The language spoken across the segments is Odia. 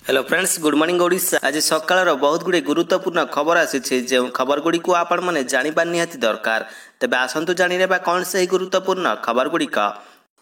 Hello friends, good morning Odisha. आज सकाळ बहुत गुड़े गुरुत्वपूर्ण खबर आसी जो खबर गुड़ी को आपण मैंने जाना निहाती दरकार। तेज आसतु जाने कौन से गुरुत्वपूर्ण खबर गुड़िक।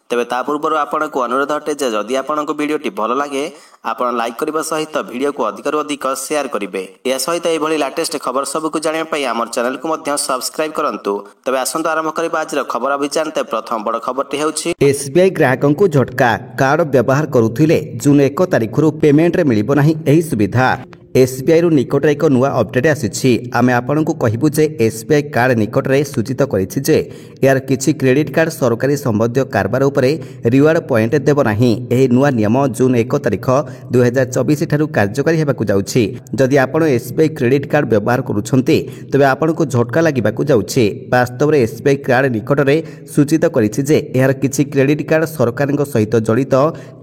तेज ता पूर्व आपन को अनुरोध अटे जे जदि आपन को वीडियोटी भल लगे आपन लाइक करने सहित वीडियो को अधिक अधिक शेयर करेंगे। यह सहित यह लेटेस्ट खबर सबको जानापी आम चैनल को सब्सक्राइब करूँ। तेज आसतु आरंभ करवा आज खबर अभियान। प्रथम बड़ खबरटी होछि एसबीआई ग्राहकों को झटका। कार्ड व्यवहार करुथिले जून 1 तारिख पेमेंट रे मिलिबो नाही एही सुविधा। एसबीआई रु निकट एक नुआ अपडेट आसी। आमे आपण को कहबू जे एसबीआई कार्ड निकट रे सूचित करिछि जे यार किछि क्रेडिट कार्ड सरकारी संबंधित कारबार उपरे रिवार्ड पॉइंट देबो नाही। एही नुआ नियम जून 1 तारिख 2024 ठारु कार्यकारी हेबाकू जाउछि। जदि आपण एसबीआई क्रेडिट कार्ड व्यवहार करूछन्ते तबे आपण को झटका लागिबाकू जाउछि। वास्तव रे एसबीआई कार्ड निकट रे सूचित करिछि जे यार किछि क्रेडिट कार्ड सरकारक सहित जड़ित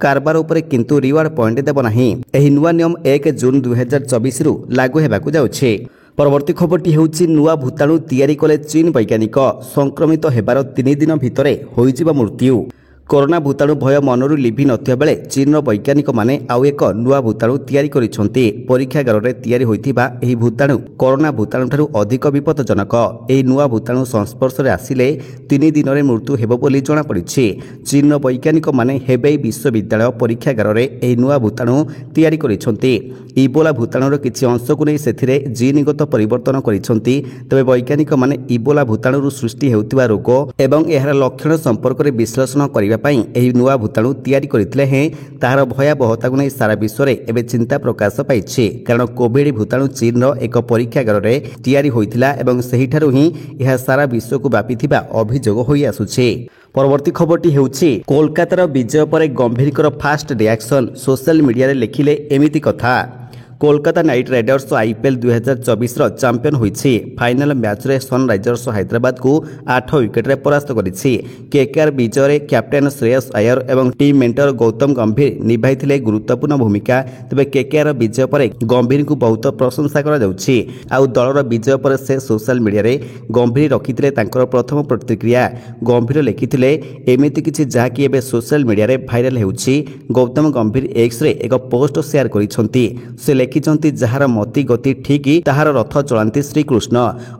कारबार उपरे किंतु रिवार्ड पॉइंट देबो नाही। एही नुआ नियम 1 जून 2024 रु लागू हेबाकू जाउछि। परवर्ती खबरटी हेउछि नुआ भूताणु तैयारी कले चीन वैज्ञानिक संक्रमित हेबार 3 दिन भितरे होइजिबा मृत्यु। कोरोना भूताणु भय मनरू लिभि नथिया बेले चीन वैज्ञानिक माने आउ एक नुआ भूताणु तैयारी करिसंती। परीक्षागार रे तैयारी होइथिबा एही भूताणु कोरोना भूताणु ठारू अधिक विपदजनक। एही नुआ भूताणु संस्पर्श रे आसिले 3 दिन रे मृत्यु हेबो बोली जणा पड़िछि। चीन वैज्ञानिक माने हेबेई विश्वविद्यालय परीक्षागार रे एही नुआ भूताणु तैयारी करिसंती। इबोला भूताणुर किछि अंश को नै सेथिरे जीनगत परिवर्तन करिसंती। तबे वैज्ञानिक माने इबोला भूताणुरु सृष्टि हेउतिबा रोग एवं एहार लक्षण संपर्क रे विश्लेषण करिबा पई एही नुआ भूताणु तैयारी करिथिले हैं। ताहार भयावहता को नै सारा विश्व रे एबे चिंता प्रकाश पाइछि। कारण कोविड भूताणु चीन रो एक परीक्षागार रे तैयारी होइथिला एवं सेही ठारू ही एहा सारा विश्व को व्यापिथिबा अभियोग होई आसुछि। परवर्ती खबरटी हेउछि कोलकातार विजय पर गंभीरकर फास्ट रिएक्शन। सोशल मीडिया रे लिखिले एमिति कथा। कोलकाता नाइट राइडर्स आईपीएल 2024 रो चैंपियन होइछि। फाइनल मैच रे सनराइजर्स हैदराबाद को 8 विकेट रे परास्त करिछि। केकेआर विजय रे कैप्टेन श्रेयस अय्यर एवं टीम मेंटर गौतम गंभीर निभाइथिले गुरुत्वपूर्ण भूमिका। तबे केकेआर विजय पर गंभीर को बहुत प्रशंसा करा जाउछि। आउ दलर विजय पर से सोशल मीडिया रे गंभीर रखिथिले तांकर प्रथम प्रतिक्रिया। गंभीर लिखिथिले एमिति किछि जहा कि एबे सोशल मीडिया रे भाइराल हेउछि। गौतम गंभीर एक्स रे एक पोस्ट शेयर करिसंती। से लिखिछंती जहार मति गति ठीक ताहार रथ चलांती श्रीकृष्ण।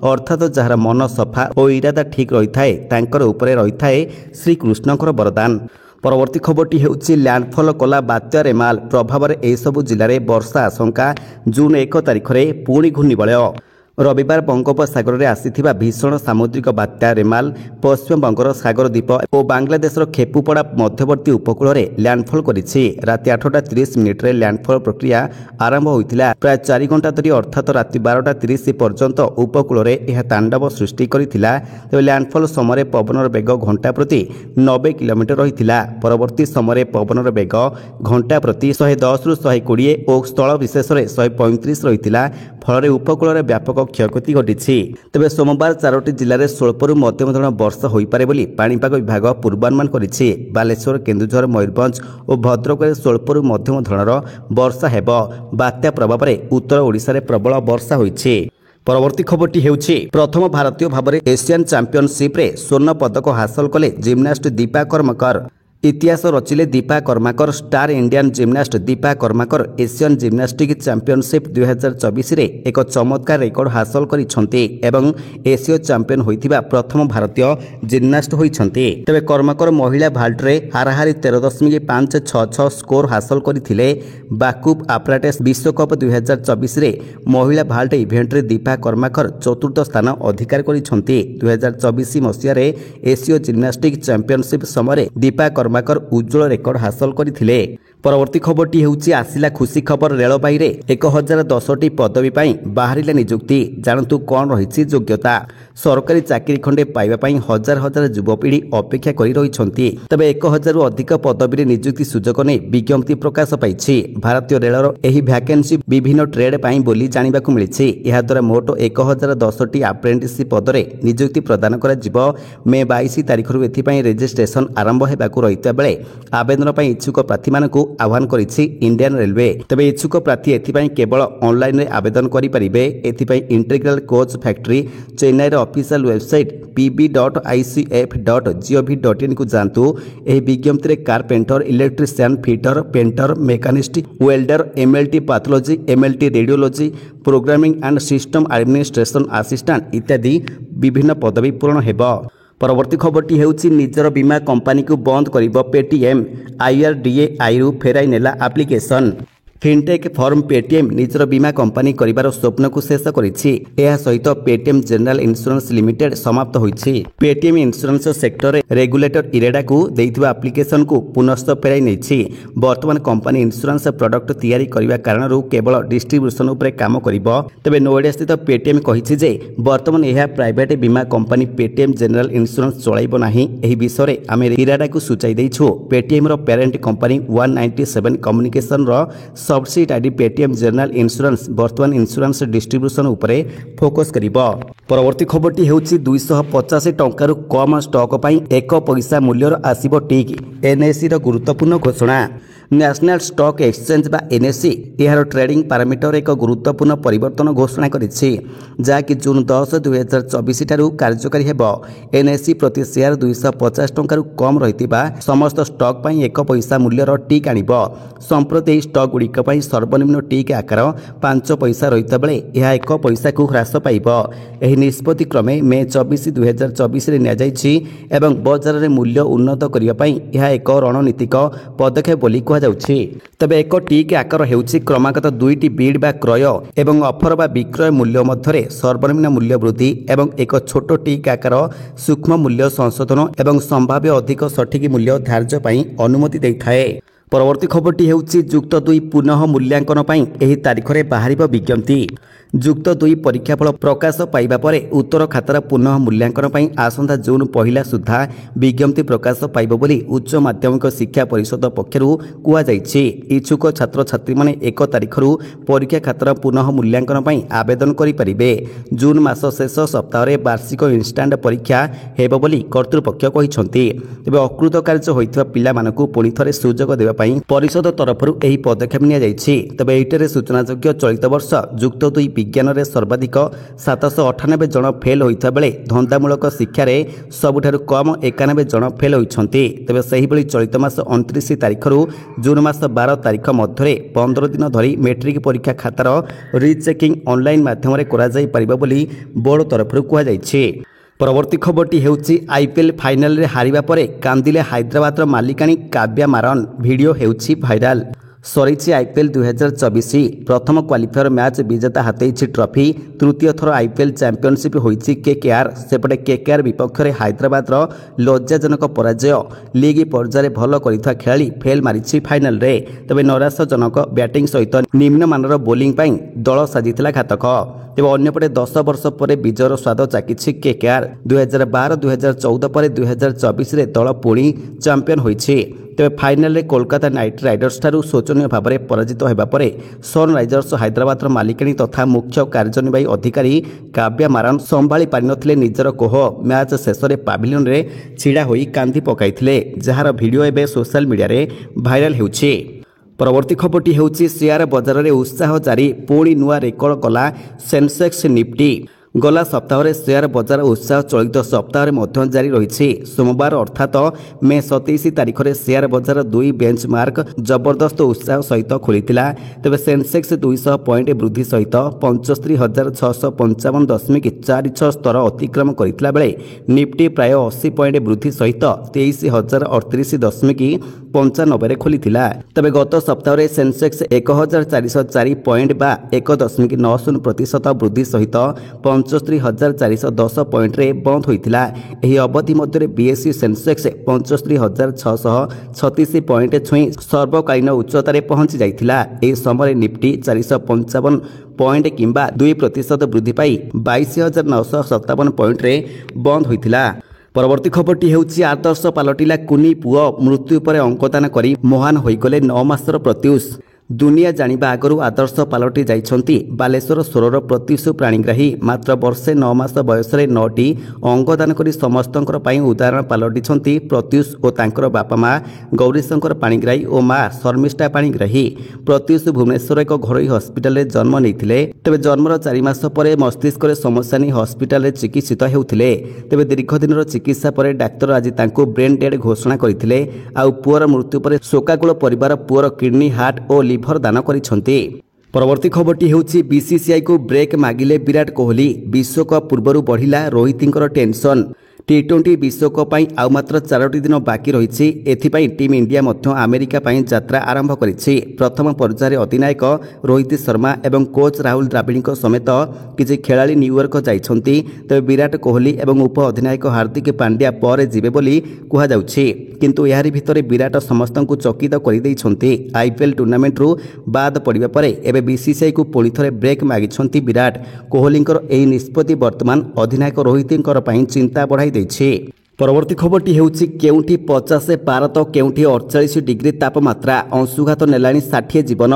अर्थात जहार मन सफा और इरादा ठीक रही थाए तांकर उपरे रही थाए श्रीकृष्णकर वरदान। परवर्ती खबरटी हेउछि लैंडफॉल कला बात्या रेमाल प्रभाव रे एई सबु जिल्ला रे वर्षा आशंका। जून 1 तारिख रे पुणी घूर्णिबलय। रविवार बंगोपसागर रे आसीथिबा भीषण सामुद्रिक बात्या रेमाल पश्चिम बंगर सागर द्वीप और बांग्लादेशर खेपुपड़ा मध्यवर्ती उपकूल रे लैंडफॉल करिछि। राति 8:30 मिनिट रे लैंडफॉल प्रक्रिया आरंभ होइतिला। प्राय 4 घंटा धरि अर्थात राति 12:30 पर्यंत उपकूल रे यह तांडव सृष्टि करिथिला। तबे लैंडफॉल समय पवनर बेग घंटा प्रति 90 किलोमीटर रहिथिला। परवर्ती समय पवनर बेग घंटा प्रति 110 रु 120 और स्थल विशेष रे 135 रहिथिला। फल उपकूल रे व्यापक क्षयक्षति घटिछि। तबे सोमवार 4टी जिल्ला रे स्वल्परु मध्यम धरण वर्षा होई पारे बोली पाणीपाग विभाग पूर्वानुमान करिछि। बालेश्वर, केन्दुझर, मयूरभंज और भद्रक रे स्वल्परु मध्यम धरणर वर्षा हेबो। बात्या प्रभाव रे उत्तर ओडिसा रे प्रबल वर्षा होइछि। परवर्ती खबरटी हेउछि प्रथम भारतीय भाबरे एशियन चैंपियनशिप रे स्वर्ण पदक हासिल कले जिम्नास्ट दीपा कर्मकर। इतिहास रचिले Dipa Karmakar. Star Indian gymnast Dipa Karmakar Asian gymnastic championship 2024 रे एक चमत्कार रेकर्ड हासिल करिसंती एवं एशिया चैंपियन होइथिबा प्रथम भारतीय जिम्नास्ट होइछंती। तबे कर्माकर महिला भाल्ट रे हाराहारी 13.566 स्कोर हासिल करिथिले। बाकुब आपराटेस विश्वकप 2024 रे महिला भाल्ट इवेंट रे दीपा कर्माकर चतुर्थ स्थान अधिकार करिसंती। 2024 मसिया रे एशिया जिम्नास्टिक चैंपियनशिप समय दीपा कर्माकर उज्जवल रेकर्ड हासिल करिथिले। परवर्ती खबरटी हेउछि आसिला खुशी खबर। रेलबाई रे 1010टी पदवी पाई बाहरिला नियुक्ति। जानतु कोन रहिछि योग्यता। सरकारी चाकरी खंडे पाइबा पाई हजार हजार युवपीढ़ी अपेक्षा करि रहिछंती। तबे 1000 रु अधिक पदवी रे नियुक्ति सुजोग नै विज्ञप्ति प्रकाश पाइछि। भारतीय रेलर एही वैकेंसी विभिन्न ट्रेड पाई बोली जानिबाकू मिलिछि। एहा द्वारा मोट 1010टी अप्रेंटिसशिप पदरे नियुक्ति प्रदान करा जिवो। मे 22 तारिख रु एथि पाई रजिस्ट्रेशन आरंभ हेबाकू रहिता बेले आवेदन पाई इच्छुक प्रार्थी मानकू ଆହ୍ୱାନ କରିଛି ଇଣ୍ଡିଆନ୍ ରେଲୱେ। ତେବେ ଇଚ୍ଛୁକ ପ୍ରାର୍ଥୀ ଏଥିପାଇଁ କେବଳ ଅନଲାଇନରେ ଆବେଦନ କରିପାରିବେ। ଏଥିପାଇଁ ଇଣ୍ଟିଗ୍ରାଲ କୋଚ୍ ଫ୍ୟାକ୍ଟ୍ରି ଚେନ୍ନାଇର ଅଫିସିଆଲ ୱେବସାଇଟ୍ pb.icf.gov.in କୁ ଯାଆନ୍ତୁ। ଏହି ବିଜ୍ଞପ୍ତିରେ carpenter, electrician, fitter, painter, machinist, welder, MLT pathology, MLT radiology, programming and system administration assistant ଇତ୍ୟାଦି ବିଭିନ୍ନ ପଦବୀ ପୂରଣ ହେବ। ପରବର୍ତ୍ତୀ ଖବରଟି ହେଉଛି ନିଜର ବୀମା କମ୍ପାନୀକୁ ବନ୍ଦ କରିବ ପେଟିଏମ୍। IRDAIରୁ ଫେରାଇ ନେଲା ଆପ୍ଲିକେସନ୍। ଫିନଟେକ୍ ଫର୍ମ ପେଟିଏମ୍ ନିଜର ବୀମା କମ୍ପାନୀ କରିବାର ସ୍ୱପ୍ନକୁ ଶେଷ କରିଛି। ଏହା ସହିତ ପେଟିଏମ୍ ଜେନେରାଲ ଇନ୍ସୁରାନ୍ସ ଲିମିଟେଡ୍ ସମାପ୍ତ ହୋଇଛି। ପେଟିଏମ୍ ଇନ୍ସୁରାନ୍ସ ସେକ୍ଟରରେ ରେଗୁଲେଟର ଇରେଡାକୁ ଦେଇଥିବା ଆପ୍ଲିକେସନକୁ ପୁନଃ ଫେରାଇ ନେଇଛି। ବର୍ତ୍ତମାନ କମ୍ପାନୀ ଇନ୍ସୁରାନ୍ସ ପ୍ରଡକ୍ଟ ତିଆରି କରିବା କାରଣରୁ କେବଳ ଡିଷ୍ଟ୍ରିବ୍ୟୁସନ ଉପରେ କାମ କରିବ। ତେବେ ନୋଏଡାସ୍ଥିତ ପେଟିଏମ୍ କହିଛି ଯେ ବର୍ତ୍ତମାନ ଏହା ପ୍ରାଇଭେଟ୍ ବୀମା କମ୍ପାନୀ ପେଟିଏମ୍ ଜେନେରାଲ ଇନ୍ସୁରାନ୍ସ ଚଳାଇବ ନାହିଁ। ଏହି ବିଷୟରେ ଆମେ ଇରାଡାକୁ ସୂଚାଇ ଦେଇଛୁ। ପେଟିଏମ୍ର ପ୍ୟାରେଣ୍ଟ କମ୍ପାନୀ 197 କମ୍ୟୁନିକେସନର ସବସିଡାରୀ ପେଟିଏମ୍ ଜେନେରାଲ ଇନ୍ସୁରାନ୍ସ ବର୍ତ୍ତମାନ ଇନ୍ସୁରାନ୍ସ ଡିଷ୍ଟ୍ରିବ୍ୟୁସନ ଉପରେ ଫୋକସ୍ କରିବ। ପରବର୍ତ୍ତୀ ଖବରଟି ହେଉଛି 250 ଟଙ୍କାରୁ କମ୍ ଷ୍ଟକ୍ ପାଇଁ 1 ପଇସା ମୂଲ୍ୟର ଆସିବ ଟିକ୍। NSEର ଗୁରୁତ୍ୱପୂର୍ଣ୍ଣ ଘୋଷଣା। ନ୍ୟାସନାଲ ଷ୍ଟକ୍ ଏକ୍ସଚେଞ୍ଜ ବା NSE ଏହାର ଟ୍ରେଡିଂ ପାରାମିଟର ଏକ ଗୁରୁତ୍ୱପୂର୍ଣ୍ଣ ପରିବର୍ତ୍ତନ ଘୋଷଣା କରିଛି, ଯାହାକି ଜୁନ୍ 10, 2024 ଠାରୁ କାର୍ଯ୍ୟକାରୀ ହେବ। NSE ପ୍ରତି ସେୟାର 250 ଟଙ୍କାରୁ କମ୍ ରହିଥିବା ସମସ୍ତ ଷ୍ଟକ୍ ପାଇଁ 1 ପଇସା ମୂଲ୍ୟର ଟିକ୍ ଆଣିବ। ସମ୍ପ୍ରତି ଏହି ଷ୍ଟକ୍ ଗୁଡ଼ିକ ପାଇଁ ସର୍ବନିମ୍ନ ଟିକ୍ ଆକାର 5 ପଇସା ରହିଥିବା ବେଳେ ଏହା 1 ପଇସାକୁ ହ୍ରାସ ପାଇବ। ଏହି ନିଷ୍ପତ୍ତି କ୍ରମେ ମେ 24, 2024ରେ ନିଆଯାଇଛି ଏବଂ ବଜାରରେ ମୂଲ୍ୟ ଉନ୍ନତ କରିବା ପାଇଁ ଏହା ଏକ ରଣନୀତିକ ପଦକ୍ଷେପ ବୋଲି କୁହାଯାଉଛି। ତେବେ 1 ଟିକ୍ ଆକାର ହେଉଛି କ୍ରମାଗତ 2ଟି ବିଡ୍ ବା କ୍ରୟ ଏବଂ ଅଫର ବା ବିକ୍ରୟ ମୂଲ୍ୟ ମଧ୍ୟରେ ସର୍ବନିମ୍ନ ମୂଲ୍ୟ ବୃଦ୍ଧି ଏବଂ 1 ଛୋଟ ଟିକ୍ ଆକାର ସୂକ୍ଷ୍ମ ମୂଲ୍ୟ ସଂଶୋଧନ ଏବଂ ସମ୍ଭାବ୍ୟ ଅଧିକ ସଠିକ୍ ମୂଲ୍ୟ ଧାର୍ଯ୍ୟ ପାଇଁ ଅନୁମତି ଦେଇଥାଏ। ପରବର୍ତ୍ତୀ ଖବରଟି ହେଉଛି ଯୁକ୍ତ 2 ପୁନଃ ମୂଲ୍ୟାଙ୍କନ ପାଇଁ ଏହି ତାରିଖରେ ବାହାରିବ ବିଜ୍ଞପ୍ତି। ଯୁକ୍ତ 2 ପରୀକ୍ଷାଫଳ ପ୍ରକାଶ ପାଇବା ପରେ ଉତ୍ତର ଖାତାର ପୁନଃ ମୂଲ୍ୟାଙ୍କନ ପାଇଁ ଆସନ୍ତା ଜୁନ୍ 1 ସୁଦ୍ଧା ବିଜ୍ଞପ୍ତି ପ୍ରକାଶ ପାଇବ ବୋଲି ଉଚ୍ଚ ମାଧ୍ୟମିକ ଶିକ୍ଷା ପରିଷଦ ପକ୍ଷରୁ କୁହାଯାଇଛି। ଇଚ୍ଛୁକ ଛାତ୍ରଛାତ୍ରୀମାନେ 1 ତାରିଖରୁ ପରୀକ୍ଷା ଖାତାର ପୁନଃ ମୂଲ୍ୟାଙ୍କନ ପାଇଁ ଆବେଦନ କରିପାରିବେ। ଜୁନ୍ ମାସ ଶେଷ ସପ୍ତାହରେ ବାର୍ଷିକ ଇନଷ୍ଟାଣ୍ଟ ପରୀକ୍ଷା ହେବ ବୋଲି କର୍ତ୍ତୃପକ୍ଷ କହିଛନ୍ତି। ତେବେ ଅକୃତ କାର୍ଯ୍ୟ ହୋଇଥିବା ପିଲାମାନଙ୍କୁ ପୁଣି ଥରେ ସୁଯୋଗ ଦେବା ପାଇଁ ପରିଷଦ ତରଫରୁ ଏହି ପଦକ୍ଷେପ ନିଆଯାଇଛି। ତେବେ ଏଇଠାରେ ସୂଚନାଯୋଗ୍ୟ ଚଳିତ ବର୍ଷ ଯୁକ୍ତ 2 ବିଜ୍ଞାନରେ ସର୍ବାଧିକ 798 ଜଣ ଫେଲ୍ ହୋଇଥିବା ବେଳେ ଧନ୍ଦାମୂଳକ ଶିକ୍ଷାରେ ସବୁଠାରୁ କମ୍ 91 ଜଣ ଫେଲ୍ ହୋଇଛନ୍ତି। ତେବେ ସେହିଭଳି ଚଳିତ ମାସ 29 ତାରିଖରୁ ଜୁନ୍ ମାସ 12 ତାରିଖ ମଧ୍ୟରେ 15 ଦିନ ଧରି ମେଟ୍ରିକ୍ ପରୀକ୍ଷା ଖାତାର ରିଚେକିଂ ଅନଲାଇନ୍ ମାଧ୍ୟମରେ କରାଯାଇପାରିବ ବୋଲି ବୋର୍ଡ ତରଫରୁ କୁହାଯାଇଛି। ପରବର୍ତ୍ତୀ ଖବରଟି ହେଉଛି IPL ଫାଇନାଲରେ ହାରିବା ପରେ କାନ୍ଦିଲେ ହାଇଦ୍ରାବାଦର ମାଲିକାଣୀ କାବ୍ୟା ମାରନ୍। ଭିଡ଼ିଓ ହେଉଛି ଭାଇରାଲ। ସରିଛି IPL 2024 ପ୍ରଥମ କ୍ୱାଲିଫାୟର ମ୍ୟାଚ୍ ବିଜେତା ହାତେଇଛି ଟ୍ରଫି। ତୃତୀୟ ଥର IPL ଚାମ୍ପିୟନସିପ୍ ହୋଇଛି KKR। ସେପଟେ KKR ବିପକ୍ଷରେ ହାଇଦ୍ରାବାଦର ଲଜ୍ଜାଜନକ ପରାଜୟ। ଲିଗ୍ ପର୍ଯ୍ୟାୟରେ ଭଲ କରିଥିବା ଖେଳାଳି ଫେଲ୍ ମାରିଛି ଫାଇନାଲରେ। ତେବେ ନୈରାଶ୍ୟଜନକ ବ୍ୟାଟିଂ ସହିତ ନିମ୍ନମାନର ବୋଲିଂ ପାଇଁ ଦଳ ସାଜିଥିଲା ଘାତକ। ତେବେ ଅନ୍ୟପଟେ 10 ବର୍ଷ ପରେ ବିଜୟର ସ୍ୱାଦ ଚାଖିଛି KKR। 2012, 2014 ପରେ 2024ରେ ଦଳ ପୁଣି ଚାମ୍ପିୟନ ହୋଇଛି। ତେବେ ଫାଇନାଲରେ କୋଲକାତା ନାଇଟ୍ ରାଇଡର୍ସ ଠାରୁ ଶୋଚନୀୟ ଭାବରେ ପରାଜିତ ହେବା ପରେ ସନରାଇଜର୍ସ ହାଇଦ୍ରାବାଦର ମାଲିକାଣୀ ତଥା ମୁଖ୍ୟ କାର୍ଯ୍ୟନିର୍ବାହୀ ଅଧିକାରୀ କାବ୍ୟା ମାରନ୍ ସମ୍ଭାଳି ପାରିନଥିଲେ ନିଜର କୋହ। ମ୍ୟାଚ୍ ଶେଷରେ ପାଭିଲିୟନରେ ଛିଡ଼ା ହୋଇ କାନ୍ଦି ପକାଇଥିଲେ, ଯାହାର ଭିଡ଼ିଓ ଏବେ ସୋଶାଲ ମିଡ଼ିଆରେ ଭାଇରାଲ ହେଉଛି। ପରବର୍ତ୍ତୀ ଖବରଟି ହେଉଛି ସେୟାର ବଜାରରେ ଉତ୍ସାହ ଜାରି, ପୁଣି ନୂଆ ରେକର୍ଡ କଲା ସେନ୍ସେକ୍ସ ନିଫ୍ଟି। ଗଲା ସପ୍ତାହରେ ସେୟାର ବଜାର ଉତ୍ସାହ ଚଳିତ ସପ୍ତାହରେ ମଧ୍ୟ ଜାରି ରହିଛି। ସୋମବାର ଅର୍ଥାତ୍ ମେ 27 ତାରିଖରେ ସେୟାର ବଜାର 2 ବେଞ୍ଚମାର୍କ ଜବରଦସ୍ତ ଉତ୍ସାହ ସହିତ ଖୋଲିଥିଲା। ତେବେ ସେନ୍ସେକ୍ସ 200 ପଏଣ୍ଟ ବୃଦ୍ଧି ସହିତ 65,655.46 ସ୍ତର ଅତିକ୍ରମ କରିଥିଲା ବେଳେ ନିଫ୍ଟି ପ୍ରାୟ 80 ପଏଣ୍ଟ ବୃଦ୍ଧି ସହିତ 23,038.95ରେ ଖୋଲିଥିଲା। ତେବେ ଗତ ସପ୍ତାହରେ ସେନ୍ସେକ୍ସ 1,404 ପଏଣ୍ଟ ବା 1.90% ବୃଦ୍ଧି ସହିତ 65,410 ପଏଣ୍ଟରେ ବନ୍ଦ ହୋଇଥିଲା। ଏହି ଅବଧି ମଧ୍ୟରେ BSE ସେନ୍ସେକ୍ସ 65,636 ପଏଣ୍ଟ ଛୁଇଁ ସର୍ବକାଳୀନ ଉଚ୍ଚତାରେ ପହଞ୍ଚି ଯାଇଥିଲା। ଏହି ସମୟରେ ନିଫ୍ଟି 455 ପଏଣ୍ଟ କିମ୍ବା 2% ବୃଦ୍ଧି ପାଇ 22,957 ପଏଣ୍ଟରେ ବନ୍ଦ ହୋଇଥିଲା। ପରବର୍ତ୍ତୀ ଖବରଟି ହେଉଛି ଆଦର୍ଶ ପାଲଟିଲା କୁନି ପୁଅ, ମୃତ୍ୟୁ ପରେ ଅଙ୍କଦାନ କରି ମହାନ ହୋଇଗଲେ 9 ମାସର ପ୍ରତ୍ୟୁଷ। ଦୁନିଆ ଜାଣିବା ଆଗରୁ ଆଦର୍ଶ ପାଲଟି ଯାଇଛନ୍ତି ବାଲେଶ୍ୱର ସୋରର ପ୍ରତ୍ୟୁଷ ପ୍ରାଣୀଗ୍ରାହୀ। ମାତ୍ର ବର୍ଷେ 9 ମାସ ବୟସରେ 9ଟି ଅଙ୍ଗଦାନ କରି ସମସ୍ତଙ୍କର ପାଇଁ ଉଦାହରଣ ପାଲଟିଛନ୍ତି ପ୍ରତ୍ୟୁଷ ଓ ତାଙ୍କର ବାପା ମା ଗୌରୀଶଙ୍କର ପାଣିଗ୍ରାହୀ ଓ ମା ଶର୍ମିଷ୍ଠା ପାଣିଗ୍ରାହୀ। ପ୍ରତ୍ୟୁଷ ଭୁବନେଶ୍ୱର ଏକ ଘରୋଇ ହସ୍ପିଟାଲରେ ଜନ୍ମ ନେଇଥିଲେ। ତେବେ ଜନ୍ମର 4 ମାସ ପରେ ମସ୍ତିଷ୍କରେ ସମସ୍ୟା ନେଇ ହସ୍ପିଟାଲରେ ଚିକିତ୍ସିତ ହେଉଥିଲେ। ତେବେ ଦୀର୍ଘ ଦିନର ଚିକିତ୍ସା ପରେ ଡାକ୍ତର ଆଜି ତାଙ୍କୁ ବ୍ରେନ୍ ଡେଡ୍ ଘୋଷଣା କରିଥିଲେ। ଆଉ ପୁଅର ମୃତ୍ୟୁ ପରେ ଶୋକାକୁଳ ପରିବାର ପୁଅର କିଡନୀ, ହାର୍ଟ ଓ লিভর দান କରିଛନ୍ତି। ପରବର୍ତ୍ତୀ ଖବରଟି ହେଉଛି ବିସିସିଆଇକୁ ବ୍ରେକ୍ ମାଗିଲେ ବିରାଟ କୋହଲି। ବିଶ୍ୱକପ୍ ପୂର୍ବରୁ ବଢ଼ିଲା ରୋହିତଙ୍କର ଟେନସନ୍। ଟି20 ବିଶ୍ୱକପ୍ ପାଇଁ ଆଉ ମାତ୍ର 4ଟି ଦିନ ବାକି ରହିଛି। ଏଥିପାଇଁ ଟିମ୍ ଇଣ୍ଡିଆ ମଧ୍ୟ ଆମେରିକା ପାଇଁ ଯାତ୍ରା ଆରମ୍ଭ କରିଛି। ପ୍ରଥମ ପର୍ଯ୍ୟାୟରେ ଅଧିନାୟକ ରୋହିତ ଶର୍ମା ଏବଂ କୋଚ୍ ରାହୁଲ ଦ୍ରାବିଡଙ୍କ ସମେତ କିଛି ଖେଳାଳି ନ୍ୟୁୟର୍କ ଯାଇଛନ୍ତି। ତେବେ ବିରାଟ କୋହଲି ଏବଂ ଉପ ଅଧିନାୟକ ହାର୍ଦ୍ଦିକ ପାଣ୍ଡ୍ୟା ପରେ ଯିବେ ବୋଲି କୁହାଯାଉଛି। କିନ୍ତୁ ଏହାରି ଭିତରେ ବିରାଟ ସମସ୍ତଙ୍କୁ ଚକିତ କରିଦେଇଛନ୍ତି। ଆଇପିଏଲ୍ ଟୁର୍ଣ୍ଣାମେଣ୍ଟରୁ ବାଦ ପଡ଼ିବା ପରେ ଏବେ ବିସିସିଆଇକୁ ପୁଣି ଥରେ ବ୍ରେକ୍ ମାଗିଛନ୍ତି ବିରାଟ। କୋହଲିଙ୍କର ଏହି ନିଷ୍ପତ୍ତି ବର୍ତ୍ତମାନ ଅଧିନାୟକ ରୋହିତଙ୍କର ପାଇଁ ଚିନ୍ତା ବଢ଼ାଇ ଦେଇଛି। ପରବର୍ତ୍ତୀ ଖବରଟି ହେଉଛି କେଉଁଠି 50 ପାର ତ କେଉଁଠି 48 ଡିଗ୍ରୀ ତାପମାତ୍ରା, ଅଂଶୁଘାତ ନେଲାଣି 60 ଜୀବନ।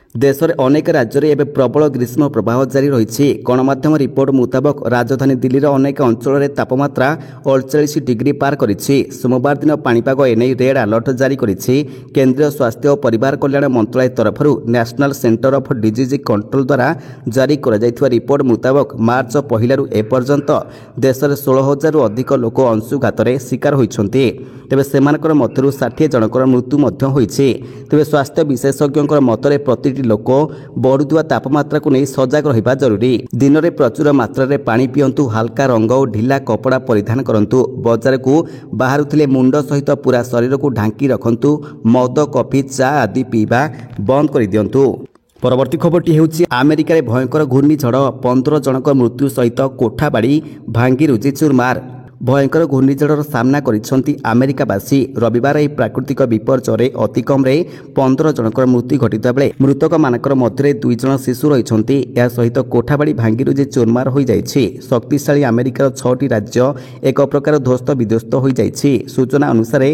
ଦେଶରେ ଅନେକ ରାଜ୍ୟରେ ଏବେ ପ୍ରବଳ ଗ୍ରୀଷ୍ମ ପ୍ରବାହ ଜାରି ରହିଛି। ଗଣମାଧ୍ୟମ ରିପୋର୍ଟ ମୁତାବକ ରାଜଧାନୀ ଦିଲ୍ଲୀର ଅନେକ ଅଞ୍ଚଳରେ ତାପମାତ୍ରା 48 ଡିଗ୍ରୀ ପାର କରିଛି। ସୋମବାର ଦିନ ପାଣିପାଗ ଏନେଇ ରେଡ୍ ଆଲର୍ଟ ଜାରି କରିଛି। କେନ୍ଦ୍ରୀୟ ସ୍ୱାସ୍ଥ୍ୟ ଓ ପରିବାର କଲ୍ୟାଣ ମନ୍ତ୍ରାଳୟ ତରଫରୁ national centre of disease control ଦ୍ୱାରା ଜାରି କରାଯାଇଥିବା ରିପୋର୍ଟ ମୁତାବକ ମାର୍ଚ୍ଚ 1ରୁ ଏପର୍ଯ୍ୟନ୍ତ ଦେଶରେ 16,000ରୁ ଅଧିକ ଲୋକ ଅଂଶୁଘାତରେ ଶିକାର ହୋଇଛନ୍ତି। ତେବେ ସେମାନଙ୍କର ମଧ୍ୟରୁ 60 ଜଣଙ୍କର ମୃତ୍ୟୁ ମଧ୍ୟ ହୋଇଛି। ତେବେ ସ୍ୱାସ୍ଥ୍ୟ ବିଶେଷଜ୍ଞଙ୍କର ମତରେ ପ୍ରତିଟି ଲୋକ ବଢୁଥିବା ତାପମାତ୍ରାକୁ ନେଇ ସଜାଗ ରହିବା ଜରୁରୀ। ଦିନରେ ପ୍ରଚୁର ମାତ୍ରାରେ ପାଣି ପିଅନ୍ତୁ, ହାଲକା ରଙ୍ଗ ଓ ଢିଲା କପଡ଼ା ପରିଧାନ କରନ୍ତୁ। ବଜାରକୁ ବାହାରୁଥିଲେ ମୁଣ୍ଡ ସହିତ ପୁରା ଶରୀରକୁ ଢାଙ୍କି ରଖନ୍ତୁ। ମଦ, କଫି, ଚା ଆଦି ପିଇବା ବନ୍ଦ କରିଦିଅନ୍ତୁ। ପରବର୍ତ୍ତୀ ଖବରଟି ହେଉଛି ଆମେରିକାରେ ଭୟଙ୍କର ଘୂର୍ଣ୍ଣିଝଡ଼, 15 ଜଣଙ୍କ ମୃତ୍ୟୁ ସହିତ କୋଠାବାଡ଼ି ଭାଙ୍ଗିରୁଜି ଚୁରମାର। ଭୟଙ୍କର ଘୂର୍ଣ୍ଣିଝଡ଼ର ସାମ୍ନା କରିଛନ୍ତି ଆମେରିକାବାସୀ। ରବିବାର ଏହି ପ୍ରାକୃତିକ ବିପର୍ଯ୍ୟୟରେ ଅତି କମ୍ରେ 15 ଜଣଙ୍କର ମୃତ୍ୟୁ ଘଟିଥିବା ବେଳେ ମୃତକମାନଙ୍କର ମଧ୍ୟରେ 2 ଜଣ ଶିଶୁ ରହିଛନ୍ତି। ଏହା ସହିତ କୋଠାବାଡ଼ି ଭାଙ୍ଗିରୁଜି ଚୁରମାର ହୋଇଯାଇଛି। ଶକ୍ତିଶାଳୀ ଆମେରିକାର 6ଟି ରାଜ୍ୟ ଏକ ପ୍ରକାର ଧ୍ୱସ୍ତ ବିଧ୍ୱସ୍ତ ହୋଇଯାଇଛି। ସୂଚନା ଅନୁସାରେ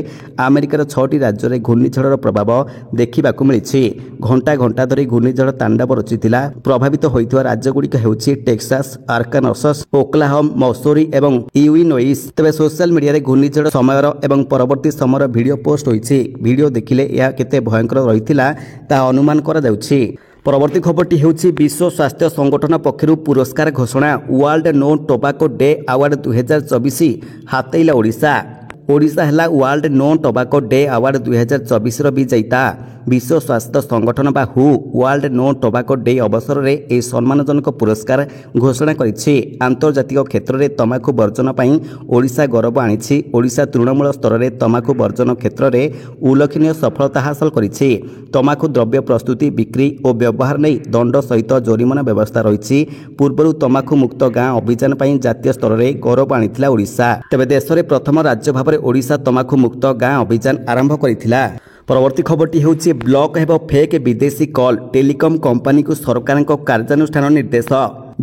ଆମେରିକାର 6ଟି ରାଜ୍ୟରେ ଘୂର୍ଣ୍ଣିଝଡ଼ର ପ୍ରଭାବ ଦେଖିବାକୁ ମିଳିଛି। ଘଣ୍ଟା ଘଣ୍ଟା ଧରି ଘୂର୍ଣ୍ଣିଝଡ଼ ତାଣ୍ଡବ ରଚିଥିଲା। ପ୍ରଭାବିତ ହୋଇଥିବା ରାଜ୍ୟଗୁଡ଼ିକ ହେଉଛି ଟେକ୍ସାସ, ଆର୍କାନସସ୍, ଓକ୍ଲାହୋମା, ମସୌରି ଏବଂ ଇଲିନୋଇସ୍। ତେବେ ସୋସିଆଲ ମିଡ଼ିଆରେ ଘୂର୍ଣ୍ଣିଝଡ଼ ସମୟର ଏବଂ ପରବର୍ତ୍ତୀ ସମୟର ଭିଡ଼ିଓ ପୋଷ୍ଟ ହୋଇଛି। ଭିଡ଼ିଓ ଦେଖିଲେ ଏହା କେତେ ଭୟଙ୍କର ରହିଥିଲା ତାହା ଅନୁମାନ କରାଯାଉଛି। ପରବର୍ତ୍ତୀ ଖବରଟି ହେଉଛି ବିଶ୍ୱ ସ୍ୱାସ୍ଥ୍ୟ ସଂଗଠନ ପକ୍ଷରୁ ପୁରସ୍କାର ଘୋଷଣା। World no tobacco day award 2024 ହାତେଇଲା ଓଡ଼ିଶା। ଓଡ଼ିଶା ହେଲା world no tobacco day award 2024ର ବିଜେତା। ବିଶ୍ୱ ସ୍ୱାସ୍ଥ୍ୟ ସଂଗଠନ ବା ହୁ ୱାର୍ଲଡ ନୋ ଟୋବାକୋ ଡେ ଅବସରରେ ଏହି ସମ୍ମାନଜନକ ପୁରସ୍କାର ଘୋଷଣା କରିଛି। ଆନ୍ତର୍ଜାତିକ କ୍ଷେତ୍ରରେ ତମାଖୁ ବର୍ଜନ ପାଇଁ ଓଡ଼ିଶା ଗୌରବ ଆଣିଛି। ଓଡ଼ିଶା ତୃଣମୂଳ ସ୍ତରରେ ତମାଖୁ ବର୍ଜନ କ୍ଷେତ୍ରରେ ଉଲ୍ଲେଖନୀୟ ସଫଳତା ହାସଲ କରିଛି। ତମାଖୁ ଦ୍ରବ୍ୟ ପ୍ରସ୍ତୁତି, ବିକ୍ରି ଓ ବ୍ୟବହାର ନେଇ ଦଣ୍ଡ ସହିତ ଜୋରିମାନା ବ୍ୟବସ୍ଥା ରହିଛି। ପୂର୍ବରୁ ତମାଖୁ ମୁକ୍ତ ଗାଁ ଅଭିଯାନ ପାଇଁ ଜାତୀୟ ସ୍ତରରେ ଗୌରବ ଆଣିଥିଲା ଓଡ଼ିଶା। ତେବେ ଦେଶରେ ପ୍ରଥମ ରାଜ୍ୟ ଭାବରେ ଓଡ଼ିଶା ତମାଖୁ ମୁକ୍ତ ଗାଁ ଅଭିଯାନ ଆରମ୍ଭ କରିଥିଲା। ପରବର୍ତ୍ତୀ ଖବରଟି ହେଉଛି ବ୍ଲକ ହେବ ଫେକ୍ ବିଦେଶୀ କଲ୍, ଟେଲିକମ କମ୍ପାନୀକୁ ସରକାରଙ୍କ କାର୍ଯ୍ୟାନୁଷ୍ଠାନ ନିର୍ଦ୍ଦେଶ।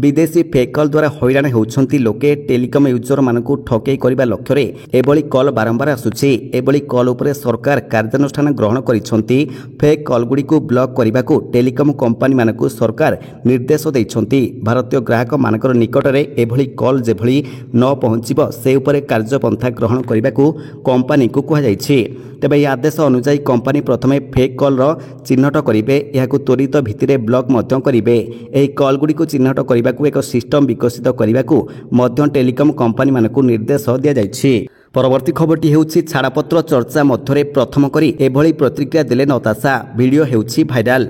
ବିଦେଶୀ ଫେକ୍ କଲ୍ ଦ୍ୱାରା ହଇରାଣ ହେଉଛନ୍ତି ଲୋକେ। ଟେଲିକମ ୟୁଜରମାନଙ୍କୁ ଠକେଇ କରିବା ଲକ୍ଷ୍ୟରେ ଏଭଳି କଲ୍ ବାରମ୍ବାର ଆସୁଛି। ଏଭଳି କଲ୍ ଉପରେ ସରକାର କାର୍ଯ୍ୟାନୁଷ୍ଠାନ ଗ୍ରହଣ କରିଛନ୍ତି। ଫେକ୍ କଲ୍ଗୁଡ଼ିକୁ ବ୍ଲକ୍ କରିବାକୁ ଟେଲିକମ କମ୍ପାନୀମାନଙ୍କୁ ସରକାର ନିର୍ଦ୍ଦେଶ ଦେଇଛନ୍ତି। ଭାରତୀୟ ଗ୍ରାହକମାନଙ୍କର ନିକଟରେ ଏଭଳି କଲ୍ ଯେଭଳି ନ ପହଞ୍ଚିବ ସେ ଉପରେ କାର୍ଯ୍ୟପନ୍ଥା ଗ୍ରହଣ କରିବାକୁ କମ୍ପାନୀକୁ କୁହାଯାଇଛି। ତେବେ ଏହି ଆଦେଶ ଅନୁଯାୟୀ କମ୍ପାନୀ ପ୍ରଥମେ ଫେକ୍ କଲ୍ର ଚିହ୍ନଟ କରିବେ, ଏହାକୁ ତ୍ୱରିତ ଭିତ୍ତିରେ ବ୍ଲକ୍ ମଧ୍ୟ କରିବେ। ଏହି କଲ୍ଗୁଡ଼ିକୁ ଚିହ୍ନଟ କରିବାକୁ ଏକ ସିଷ୍ଟମ ବିକଶିତ କରିବାକୁ ମଧ୍ୟ ଟେଲିକମ କମ୍ପାନୀମାନଙ୍କୁ ନିର୍ଦ୍ଦେଶ ଦିଆଯାଇଛି। ପରବର୍ତ୍ତୀ ଖବରଟି ହେଉଛି ଛାଡ଼ପତ୍ର ଚର୍ଚ୍ଚା ମଧ୍ୟରେ ପ୍ରଥମ କରି ଏଭଳି ପ୍ରତିକ୍ରିୟା ଦେଲେ ନତାଶା। ଭିଡ଼ିଓ ହେଉଛି ଭାଇରାଲ।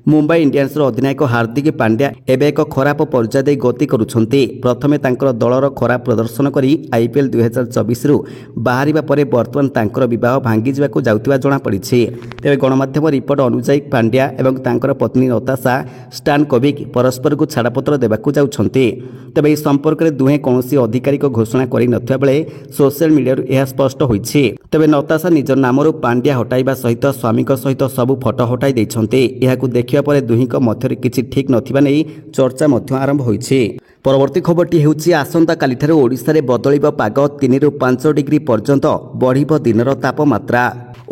ମୁମ୍ବାଇ ଇଣ୍ଡିଆନ୍ସର ଅଧିନାୟକ ହାର୍ଦ୍ଦିକ ପାଣ୍ଡ୍ୟା ଏବେ ଏକ ଖରାପ ପର୍ଯ୍ୟାୟ ଦେଇ ଗତି କରୁଛନ୍ତି। ପ୍ରଥମେ ତାଙ୍କର ଦଳର ଖରାପ ପ୍ରଦର୍ଶନ କରି ଆଇପିଏଲ୍ 2024ରୁ ବାହାରିବା ପରେ ବର୍ତ୍ତମାନ ତାଙ୍କର ବିବାହ ଭାଙ୍ଗିଯିବାକୁ ଯାଉଥିବା ଜଣାପଡ଼ିଛି। ତେବେ ଗଣମାଧ୍ୟମ ରିପୋର୍ଟ ଅନୁଯାୟୀ ପାଣ୍ଡ୍ୟା ଏବଂ ତାଙ୍କର ପତ୍ନୀ ନତାଶା ଷ୍ଟାନକୋଭିକ୍ ପରସ୍ପରକୁ ଛାଡ଼ପତ୍ର ଦେବାକୁ ଯାଉଛନ୍ତି। ତେବେ ଏହି ସମ୍ପର୍କରେ ଦୁହେଁ କୌଣସି ଆଧିକାରିକ ଘୋଷଣା କରିନଥିବା ବେଳେ ସୋସିଆଲ ମିଡ଼ିଆରୁ ଏହା ସ୍ପଷ୍ଟ ହୋଇଛି। ତେବେ ନତାଶା ନିଜ ନାମରୁ ପାଣ୍ଡ୍ୟା ହଟାଇବା ସହିତ ସ୍ୱାମୀଙ୍କ ସହିତ ସବୁ ଫଟୋ ହଟାଇ ଦେଇଛନ୍ତି। ଏହାକୁ ଦେଖିବା ପରେ ଦୁହିଁଙ୍କ ମଧ୍ୟରେ କିଛି ଠିକ୍ ନଥିବା ନେଇ ଚର୍ଚ୍ଚା ମଧ୍ୟ ଆରମ୍ଭ ହୋଇଛି। ପରବର୍ତ୍ତୀ ଖବରଟି ହେଉଛି ଆସନ୍ତାକାଲିଠାରୁ ଓଡ଼ିଶାରେ ବଦଳିବ ପାଗ। 3ରୁ 5 ଡିଗ୍ରୀ ପର୍ଯ୍ୟନ୍ତ ବଢ଼ିବ ଦିନର ତାପମାତ୍ରା।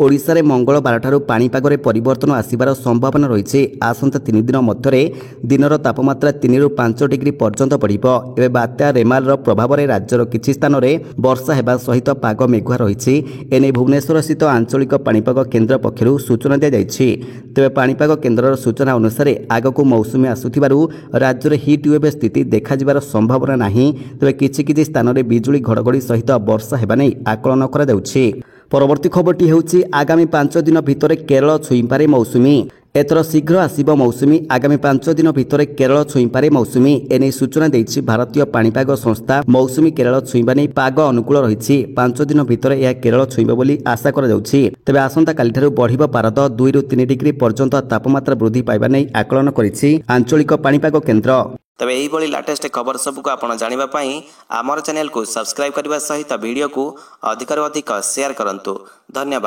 ଓଡ଼ିଶାରେ ମଙ୍ଗଳବାରଠାରୁ ପାଣିପାଗରେ ପରିବର୍ତ୍ତନ ଆସିବାର ସମ୍ଭାବନା ରହିଛି। ଆସନ୍ତା 3 ଦିନ ମଧ୍ୟରେ ଦିନର ତାପମାତ୍ରା 3 ରୁ 5 ଡିଗ୍ରୀ ପର୍ଯ୍ୟନ୍ତ ବଢ଼ିବ। ଏବେ ବାତ୍ୟା ରେମାଲର ପ୍ରଭାବରେ ରାଜ୍ୟର କିଛି ସ୍ଥାନରେ ବର୍ଷା ହେବା ସହିତ ପାଗ ମେଘୁଆ ରହିଛି। ଏନେଇ ଭୁବନେଶ୍ୱରସ୍ଥିତ ଆଞ୍ଚଳିକ ପାଣିପାଗ କେନ୍ଦ୍ର ପକ୍ଷରୁ ସୂଚନା ଦିଆଯାଇଛି। ତେବେ ପାଣିପାଗ କେନ୍ଦ୍ରର ସୂଚନା ଅନୁସାରେ ଆଗକୁ ମୌସୁମୀ ଆସୁଥିବାରୁ ରାଜ୍ୟରେ ହିଟ୍ ୱେଭ୍ ସ୍ଥିତି ଦେଖାଯିବାର ସମ୍ଭାବନା ନାହିଁ। ତେବେ କିଛି କିଛି ସ୍ଥାନରେ ବିଜୁଳି ଘଡ଼ଘଡ଼ି ସହିତ ବର୍ଷା ହେବା ନେଇ ଆକଳନ କରାଯାଉଛି। ପରବର୍ତ୍ତୀ ଖବରଟି ହେଉଛି ଆଗାମୀ 5 ଦିନ ଭିତରେ କେରଳ ଛୁଇଁପାରେ ମୌସୁମୀ। ଏଥର ଶୀଘ୍ର ଆସିବ ମୌସୁମୀ। ଆଗାମୀ 5 ଦିନ ଭିତରେ କେରଳ ଛୁଇଁପାରେ ମୌସୁମୀ। ଏନେଇ ସୂଚନା ଦେଇଛି ଭାରତୀୟ ପାଣିପାଗ ସଂସ୍ଥା। ମୌସୁମୀ କେରଳ ଛୁଇଁବା ନେଇ ପାଗ ଅନୁକୂଳ ରହିଛି। 5 ଦିନ ଭିତରେ ଏହା କେରଳ ଛୁଇଁବ ବୋଲି ଆଶା କରାଯାଉଛି। ତେବେ ଆସନ୍ତାକାଲିଠାରୁ ବଢ଼ିବ ପାରଦ। 2 ରୁ 3 ଡିଗ୍ରୀ ପର୍ଯ୍ୟନ୍ତ ତାପମାତ୍ରା ବୃଦ୍ଧି ପାଇବା ନେଇ ଆକଳନ କରିଛି ଆଞ୍ଚଳିକ ପାଣିପାଗ କେନ୍ଦ୍ର। ତେବେ ଏହିଭଳି ଲାଟେଷ୍ଟ ଖବର ସବୁକୁ ଆପଣ ଜାଣିବା ପାଇଁ ଆମର ଚ୍ୟାନେଲକୁ ସବସ୍କ୍ରାଇବ୍ କରିବା ସହିତ ଭିଡ଼ିଓକୁ ଅଧିକରୁ ଅଧିକ ସେୟାର କରନ୍ତୁ। ଧନ୍ୟବାଦ।